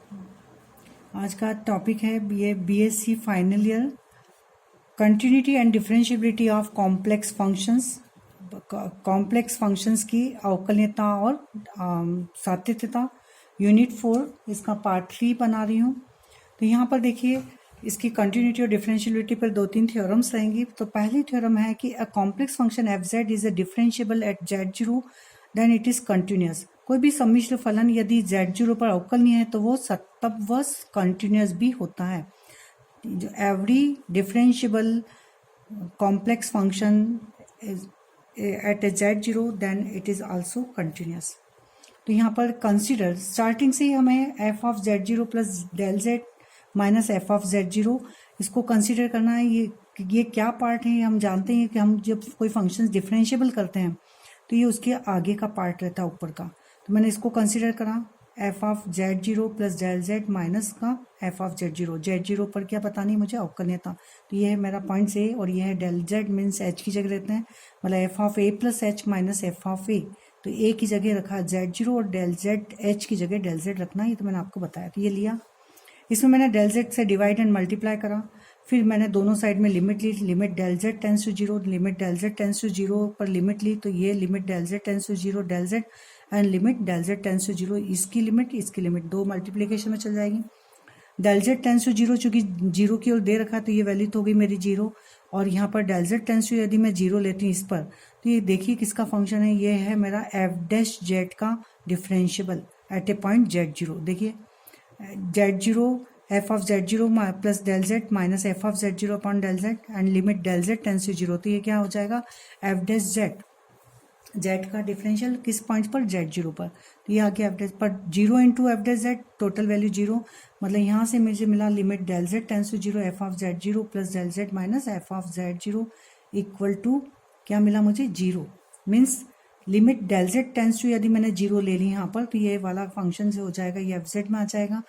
आज का टॉपिक है BSc final year, continuity and differentiability of complex functions. Complex functions की अवकलनीयता और सातत्यता, यूनिट 4, इसका पार्ट 3 बना रही हूँ। तो यहाँ पर देखिए, इसकी कंटिन्यूटी और डिफरेंशिएबिलिटी पर 2-3 थ्योरम्स रहेंगी। तो पहली थ्योरम है कि a complex function F Z is a differentiable at Z0 then it is continuous. कोई भी सम्मिश्र फलन यदि Z0 पर अवकलनीय है तो वो तब वह कंटिन्यूअस भी होता है। जो every differentiable complex function at Z0 then it is also continuous. तो यहाँ पर कंसिडर स्टार्टिंग से ही हमें F of Z0 plus del Z minus F of Z0 इसको कंसिडर करना है। ये क्या पार्ट है, हम जानते हैं कि हम जब कोई फंक्शन डिफरेंशिएबल करते हैं तो ये उसके आगे का पार्ट रहता है, ऊपर का। तो मैंने इसको कंसिडर करा, F of Z0 plus del Z minus का एफ ऑफ Z0 पर क्या पता नहीं मुझे, अवकलनीयता। तो ये है मेरा पॉइंट ए और ये है डेल जेड, मीन्स एच की जगह रहते हैं, मतलब F of A plus H minus F of A. तो ए की जगह रखा Z0 और डेल जेड, एच की जगह डेल जेड रखना, ये तो मैंने आपको बताया। तो ये लिया, इसमें मैंने डेल जेड से डिवाइड एंड मल्टीप्लाई करा, फिर मैंने दोनों साइड में लिमिट ली, limit del Z tends to zero, limit del Z tends to zero पर लिमिट ली, तो ये limit del Z tends to zero del Z and limit del Z tends to zero, इसकी लिमिट दो multiplication में चल जाएगी। Del Z tends to zero चूंकि जीरो की ओर दे रखा है तो ये वैल्यू तो होगी मेरी जीरो, और यहाँ पर डेल जेड टेंस टू यदि मैं जीरो लेती हूँ इस पर, तो ये देखिए किसका फंक्शन है, ये है मेरा एफ डैश जेड का differentiable at a point Z0। देखिए Z0 F of Z0 plus del Z minus F of Z0 upon del Z and limit del Z tends to zero, तो ये क्या हो जाएगा, एफ डैश जेड का differential किस point पर, Z0 पर। तो ये आ गया एफ डैश पर 0 into F dash Z, total value 0, मतलब यहाँ से मुझे मिला limit del Z tends to zero F of Z0 plus del Z minus F of Z0 equal to क्या मिला मुझे, 0। Means limit del Z tends to यदि मैंने 0 ले ली यहाँ पर, तो ये वाला फंक्शन से हो जाएगा, ये एफ जेड में आ जाएगा।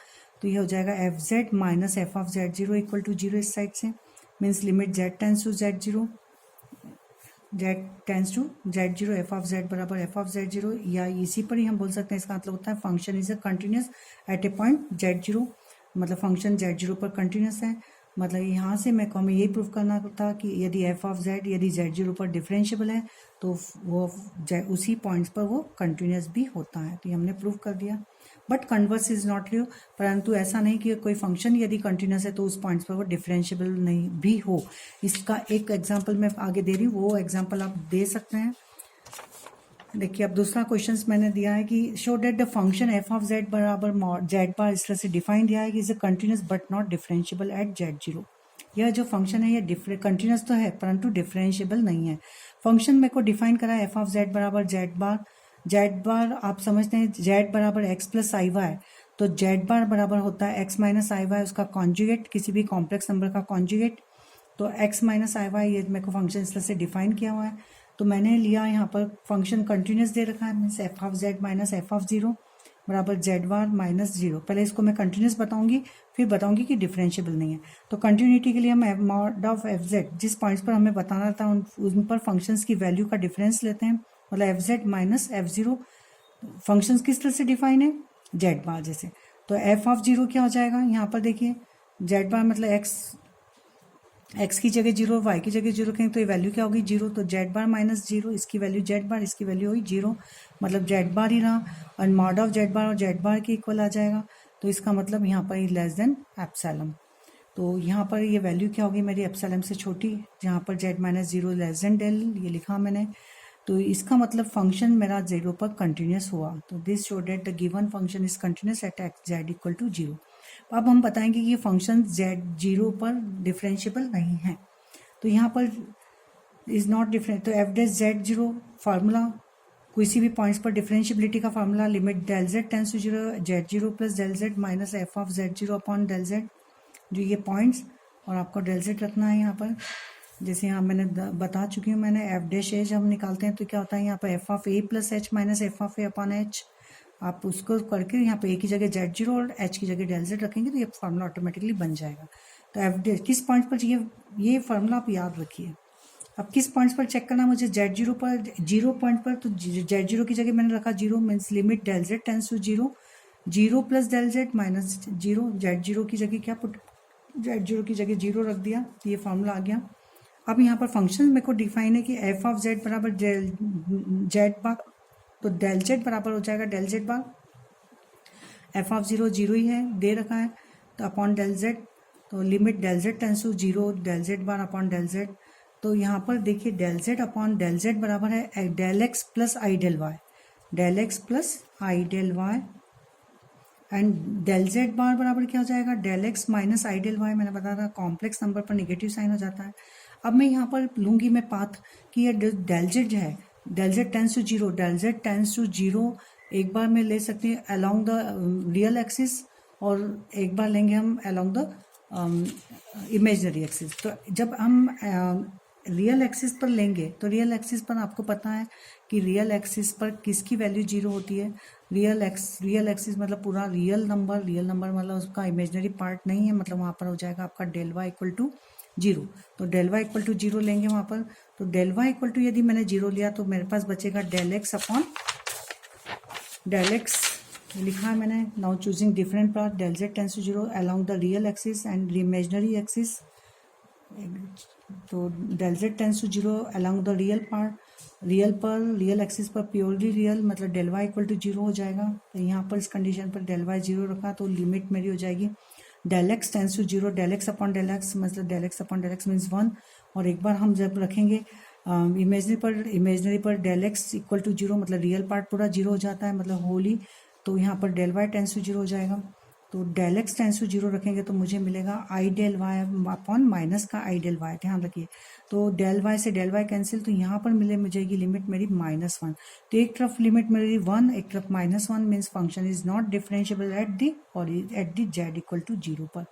तो ये हो जाएगा F Z minus F of Z0 equal to 0 इस साइड से। Means limit Z tends to Z0, Z tends to Z0, F of Z बराबर एफ ऑफ Z0, या इसी पर ही हम बोल सकते हैं, इसका मतलब होता है function is a continuous at a point Z0, मतलब फंक्शन Z0 पर कंटिन्यूस है। मतलब यहाँ से मैं हमें यही प्रूव करना था कि यदि एफ ऑफ जेड यदि Z0 पर डिफरेंशिएबल है तो वो उसी पॉइंट्स पर वो कंटिन्यूस भी होता है। तो ये हमने प्रूव कर दिया। But converse is not true, परंतु ऐसा नहीं कि कोई फंक्शन यदि कंटिन्यूस है तो उस पॉइंट्स पर वो डिफरेंशिएबल नहीं भी हो। इसका एक एग्जांपल मैं आगे दे रही हूँ, वो एग्जांपल आप दे सकते हैं। देखिए अब दूसरा क्वेश्चन मैंने दिया है कि show that the function F of Z बराबर जेड बार, इस तरह से डिफाइन दिया है कि is a continuous but not differentiable at Z0। यह जो फंक्शन है ये कंटिन्यूस तो है परंतु डिफरेंशिएबल नहीं है। फंक्शन मेरे को डिफाइन करा है एफ ऑफ जेड बराबर जेड बार आप समझते हैं जेड बराबर एक्स प्लस आई वाई, तो जेड बार बराबर होता है एक्स माइनस आई वाई, उसका कॉन्जुगेट, किसी भी कॉम्प्लेक्स नंबर का कॉन्जुगेट। तो एक्स माइनस आई वाई ये मेरे को फंक्शन इस तरह से डिफाइन किया हुआ है। तो मैंने लिया यहाँ पर फंक्शन कंटिन्यूस दे रखा है, means F of Z minus F of zero बराबर जेड बार माइनस जीरो। पहले इसको मैं कंटिन्यूस बताऊंगी, फिर बताऊंगी कि डिफरेंशिएबल नहीं है। तो कंटिन्यूटी के लिए हम मॉड ऑफ एफ जेड जिस पॉइंट्स पर हमें बताना था उन पर फंक्शंस की वैल्यू का डिफरेंस लेते हैं, मतलब F Z minus F zero. Functions किस तरह से डिफाइन है, जेड बार जैसे। तो एफ ऑफ जीरो क्या हो जाएगा, यहाँ पर देखिए जेड बार मतलब एक्स की जगह जीरो, वाई की जगह जीरो कहेंगे तो ये वैल्यू क्या होगी, जीरो। तो जेड बार माइनस जीरो, इसकी वैल्यू जेड बार, इसकी वैल्यू हुई जीरो, मतलब जेड बार ही रहा, और मॉड ऑफ जेड बार और जेड बार के इक्वल आ जाएगा। तो इसका मतलब यहाँ पर लेस देन एप्सिलॉन। तो यहाँ पर ये वैल्यू क्या होगी मेरी, एप्सिलॉन से छोटी, जहाँ पर Z minus zero less than del, ये लिखा मैंने। तो इसका मतलब फंक्शन मेरा जीरो पर कंटिन्यूस हुआ। तो this show that the given function is continuous at X Z equal to zero. अब हम बताएंगे कि ये फंक्शन Z0 पर डिफरेंशिएबल नहीं है। तो यहाँ पर इज नॉट डिफरेंट, तो एफ डैश Z0 फार्मूला, किसी भी पॉइंट्स पर डिफरेंशिएबिलिटी का formula limit del Z tends to zero Z0 plus del Z minus F of Z0 upon del Z, जो ये पॉइंट्स, और आपको डेल जेड रखना है यहाँ पर। जैसे यहाँ मैंने बता चुकी हूँ, मैंने एफ डैश एच हम निकालते हैं तो क्या होता है यहाँ पर F of A plus H minus F of A upon H. आप उसको करके यहाँ पे ए की जगह Z0 और एच की जगह डेल जेड रखेंगे तो ये फार्मूला ऑटोमेटिकली बन जाएगा। तो एफ किस पॉइंट पर ये फार्मूला आप याद रखिए। अब किस पॉइंट्स पर चेक करना मुझे, Z0 पर, जीरो पॉइंट पर। तो Z0 की जगह मैंने रखा zero, means limit del Z tends to zero zero plus del Z minus zero, Z zero की जगह क्या पुट, जेड जीरो की जगह जीरो रख दिया, तो ये फॉर्मूला आ गया। अब यहाँ पर फंक्शन मेरे को डिफाइन है कि एफ ऑफ जेड बराबर डेल जेड बार, तो डेल जेड बराबर हो जाएगा del Z bar, F of zero zero ही है दे रखा है, तो अपॉन डेल जेड, तो limit del Z tends to zero del Z bar upon del Z. तो यहाँ पर देखिए del Z upon del Z बराबर है del X plus i del Y, del X plus i del Y, and del Z बार बराबर क्या हो जाएगा, डेल एक्स माइनस आई डेल वाई। मैंने बताया था कॉम्प्लेक्स नंबर पर नेगेटिव साइन हो जाता है। अब मैं यहाँ पर लूँगी मैं पाथ कि ये डेल जेड जो है, del Z tends to zero, del Z tends to zero एक बार में ले सकते हैं अलोंग द रियल एक्सिस, और एक बार लेंगे हम अलोंग द इमेजनरी एक्सिस। तो जब हम रियल एक्सिस पर लेंगे, तो रियल एक्सिस पर आपको पता है कि रियल एक्सिस पर किसकी वैल्यू जीरो होती है, रियल एक्सिस मतलब पूरा रियल नंबर मतलब उसका इमेजनरी पार्ट नहीं है, मतलब वहाँ पर हो जाएगा आपका del Y equal to zero. तो del Y equal to zero लेंगे वहाँ पर, तो डेल वाई इक्वल टू यदि मैंने जीरो लिया तो मेरे पास बचेगा del X upon del X लिखा है मैंने। Now choosing different part, del Z tends to zero along the real axis and imaginary axis, तो del Z tends to zero along the real part, real axis पर purely real मतलब del Y equal to zero हो जाएगा। तो यहाँ पर इस condition पर डेल वाई जीरो रखा, तो लिमिट मेरी हो जाएगी del X tends to zero, del X upon del X मतलब del X upon del X means one, और एक बार हम जब रखेंगे इमेजनरी पर del X equal to zero मतलब रियल पार्ट पूरा जीरो हो जाता है मतलब होली, तो यहाँ पर del Y tends to zero हो जाएगा। तो del X tends to zero रखेंगे तो मुझे मिलेगा i del Y upon minus का आई डेल वाई, ध्यान रखिए। तो डेल वाई से डेल वाई कैंसिल, तो यहाँ पर मिलेगी लिमिट मेरी -1। तो एक तरफ लिमिट मेरी 1, एक तरफ -1 means function is not differentiable at the Z equal to zero पर।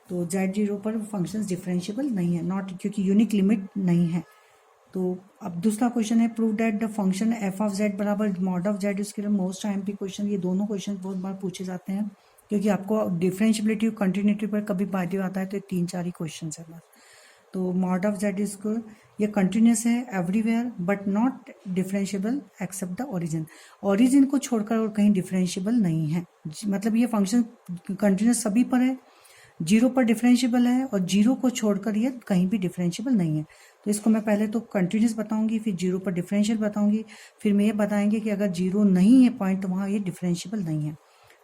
तो जेड जीरो पर फंक्शन डिफरेंशिएबल नहीं है, नॉट, क्योंकि यूनिक लिमिट नहीं है। तो अब दूसरा क्वेश्चन है prove that the function F of Z बराबर मॉड ऑफ जेड इसके लिए मोस्ट टाइम पे क्वेश्चन, ये दोनों क्वेश्चन बहुत बार पूछे जाते हैं क्योंकि आपको डिफरेंशिएबिलिटी और कंटिन्यूटी पर कभी बाधित आता है, तो 3-4 ही क्वेश्चन है बस। तो मॉड ऑफ जेड इसको ये कंटिन्यूस है everywhere but not differentiable except the origin, origin को छोड़कर और कहीं डिफरेंशिएबल नहीं है, मतलब ये फंक्शन कंटिन्यूस सभी पर है, जीरो पर डिफरेंशिएबल है और जीरो को छोड़कर ये कहीं भी डिफरेंशिएबल नहीं है। तो इसको मैं पहले तो कंटिन्यूस बताऊंगी, फिर जीरो पर डिफरेंशियल बताऊंगी, फिर मैं ये बताएंगे कि अगर जीरो नहीं है पॉइंट तो वहाँ ये डिफरेंशिएबल नहीं है।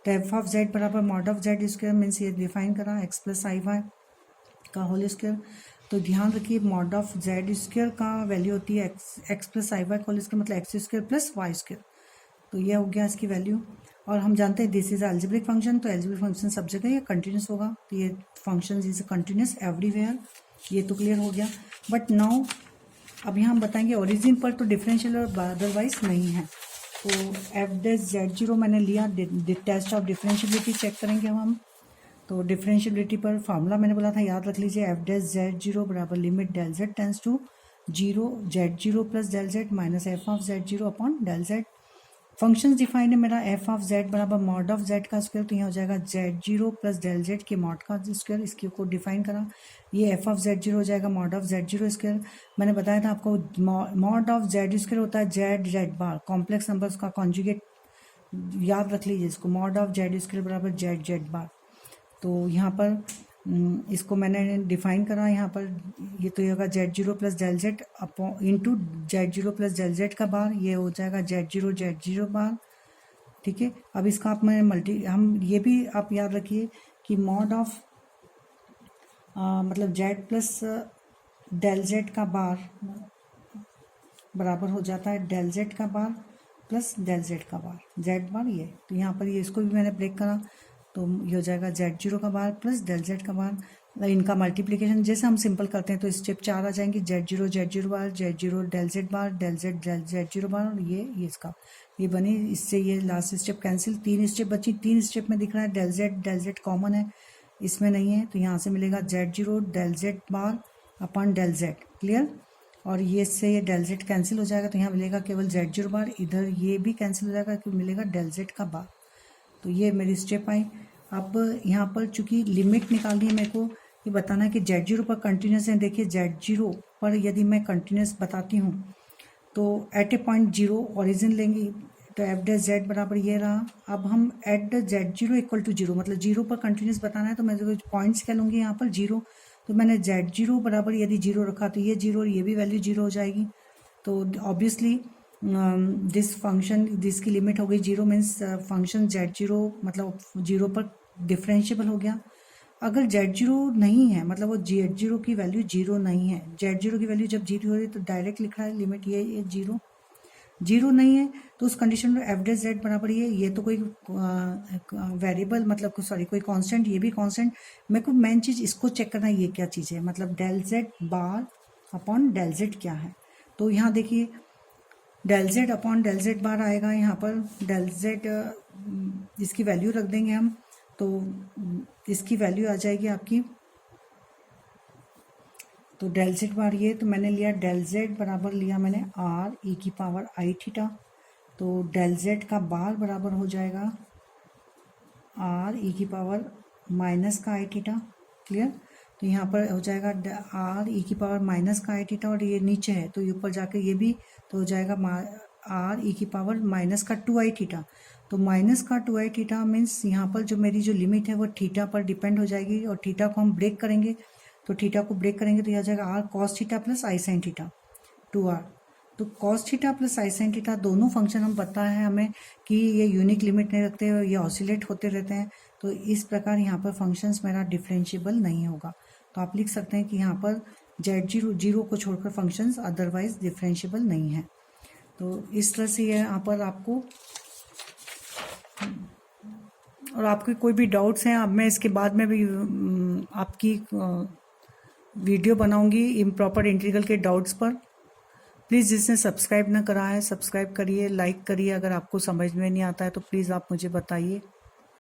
तो एफ ऑफ जेड बराबर mod of Z square means ये डिफाइन करा एक्स प्लस आई वाई का होल स्क्वायर। तो ध्यान रखिए मॉड ऑफ जेड स्क्वायर का वैल्यू होती है X plus I Y whole square मतलब X square plus Y square, तो ये हो गया इसकी वैल्यू। और हम जानते हैं दिस इज अलजेब्रिक फंक्शन, तो अलजेब्रिक फंक्शन सब जगह ये कंटिन्यूस होगा, तो ये फंक्शन इज कंटिन्यूस एवरीवेयर, ये तो क्लियर हो गया। बट नाउ अब यहाँ हम बताएंगे ओरिजिन पर तो डिफरेंशियल और अदरवाइज नहीं है। तो एफ डैश जेड जीरो मैंने लिया, टेस्ट ऑफ डिफरेंशियबिलिटी चेक करेंगे हम। तो डिफरेंशियबिलिटी पर फार्मूला मैंने बोला था याद रख लीजिए, एफ डैश जेड जीरो बराबर limit del Z tends to zero Z zero plus del Z minus F of Z zero upon del Z. Functions define है मेरा एफ ऑफ जेड बराबर मॉड ऑफ जेड का square, तो यहाँ हो जाएगा Z zero plus del Z के mod का स्क्वायर, इसके को डिफाइन करा, ये एफ ऑफ जेड जीरो हो जाएगा mod of Z zero square. मैंने बताया था आपको मॉड ऑफ जेड स्क्वायर होता है जेड जेड बार, कॉम्प्लेक्स नंबर्स का कॉन्जुगेट याद रख लीजिए इसको, मॉड ऑफ जेड स्क्वायर बराबर जेड जेड बार। तो यहाँ पर इसको मैंने डिफाइन करा, यहाँ पर ये तो ये होगा Z zero plus del Z upon into Z zero plus del Z का बार, ये हो जाएगा जेड जीरो बार, ठीक है। अब इसका आप मैं हम ये भी आप याद रखिए कि मॉड ऑफ मतलब जेड प्लस डेल जेड का बार बराबर हो जाता है डेल जेड का बार प्लस डेल जेड का बार, जेड बार ये, तो यहाँ पर ये इसको भी मैंने ब्रेक करा, तो ये हो जाएगा जेड जीरो का बार प्लस डेल जेड का बार, इनका मल्टीप्लिकेशन जैसे हम सिंपल करते हैं तो स्टेप 4 आ जाएंगे, Z zero bar, Z zero del Z बार, डेल जेड जीरो बार, और ये इसका ये बनी, इससे ये लास्ट स्टेप कैंसिल, 3 स्टेप बची, 3 स्टेप में दिख रहा है डेल जेड कॉमन है, इसमें नहीं है, तो यहाँ से मिलेगा Z zero del Z bar upon del Z, clear. और ये से ये डेल जेड कैंसिल हो जाएगा, तो यहाँ मिलेगा केवल जेड जीरो बार, इधर ये भी कैंसिल हो जाएगा क्योंकि मिलेगा डेल जेड का बार। तो ये मेरी स्टेप आई। अब यहाँ पर चूंकि लिमिट निकालनी है मेरे को, ये बताना है कि जेड जीरो पर कंटिन्यूस है। देखिए जेड जीरो पर यदि मैं कंटिन्यूस बताती हूँ तो eight a point zero origin लेंगी, तो एफ डैश जेड बराबर ये रहा। अब हम at Z zero equal to zero, मतलब जीरो पर कंटिन्यूस बताना है तो मैं पॉइंट्स क्या लूँगी यहाँ पर जीरो। तो मैंने जेड जीरो बराबर यदि जीरो रखा तो ये जीरो और ये भी वैल्यू जीरो हो जाएगी। तो ऑब्वियसली दिस फंक्शन, जिसकी लिमिट हो गई zero, means function Z zero मतलब जीरो पर डिफरेंशिएबल हो गया। अगर जेड जीरो नहीं है, मतलब वो जेड जीरो की वैल्यू जीरो नहीं है, जेड जीरो की वैल्यू जब जीरो हो रही है तो डायरेक्ट लिख रहा है लिमिट ये जीरो, जीरो नहीं है तो उस कंडीशन में एफ डैश जेड बराबर ये तो कोई वेरिएबल मतलब सॉरी कोई कांस्टेंट, ये भी कांस्टेंट। मेरे को मेन चीज़ इसको चेक करना है ये क्या चीज़ है, मतलब del Z bar upon del Z क्या है। तो यहाँ देखिए del Z upon del Z bar आएगा यहाँ पर डेल जेड, इसकी वैल्यू रख देंगे हम, तो इसकी वैल्यू आ जाएगी आपकी, तो डेल जेड बार ये, तो मैंने लिया डेल जेड बराबर लिया मैंने आर ई की पावर आई थीटा। तो डेल जेड का बार बराबर हो जाएगा आर ई की पावर माइनस का आई थीटा। क्लियर। तो यहाँ पर हो जाएगा आर ई की पावर माइनस का आई थीटा, और ये नीचे है तो ऊपर जाकर ये भी तो हो जाएगा आर ई की पावर माइनस का टू आई थीटा। तो माइनस का टू आई थीटा मीन्स यहाँ पर जो मेरी जो लिमिट है वो थीटा पर डिपेंड हो जाएगी, और थीटा को हम ब्रेक करेंगे, तो थीटा को ब्रेक करेंगे तो यह आ जाएगा R cos theta plus I sine theta to R. तो cos theta plus I sine theta दोनों फंक्शन हम पता है हमें कि ये यूनिक लिमिट नहीं रखते, ये ऑसिलेट होते रहते हैं, तो इस प्रकार यहाँ पर फंक्शंस मेरा डिफरेंशिएबल नहीं होगा। तो आप लिख सकते हैं कि यहाँ पर जेड जीरो जीरो को छोड़कर फंक्शंस अदरवाइज डिफरेंशिएबल नहीं है। तो इस तरह से ये यहाँ पर आपको, और आपके कोई भी डाउट्स हैं, अब मैं इसके बाद में भी आपकी वीडियो बनाऊंगी इम्प्रॉपर इंटीग्रल के डाउट्स पर। प्लीज़ जिसने सब्सक्राइब ना करा है सब्सक्राइब करिए, लाइक करिए। अगर आपको समझ में नहीं आता है तो प्लीज़ आप मुझे बताइए।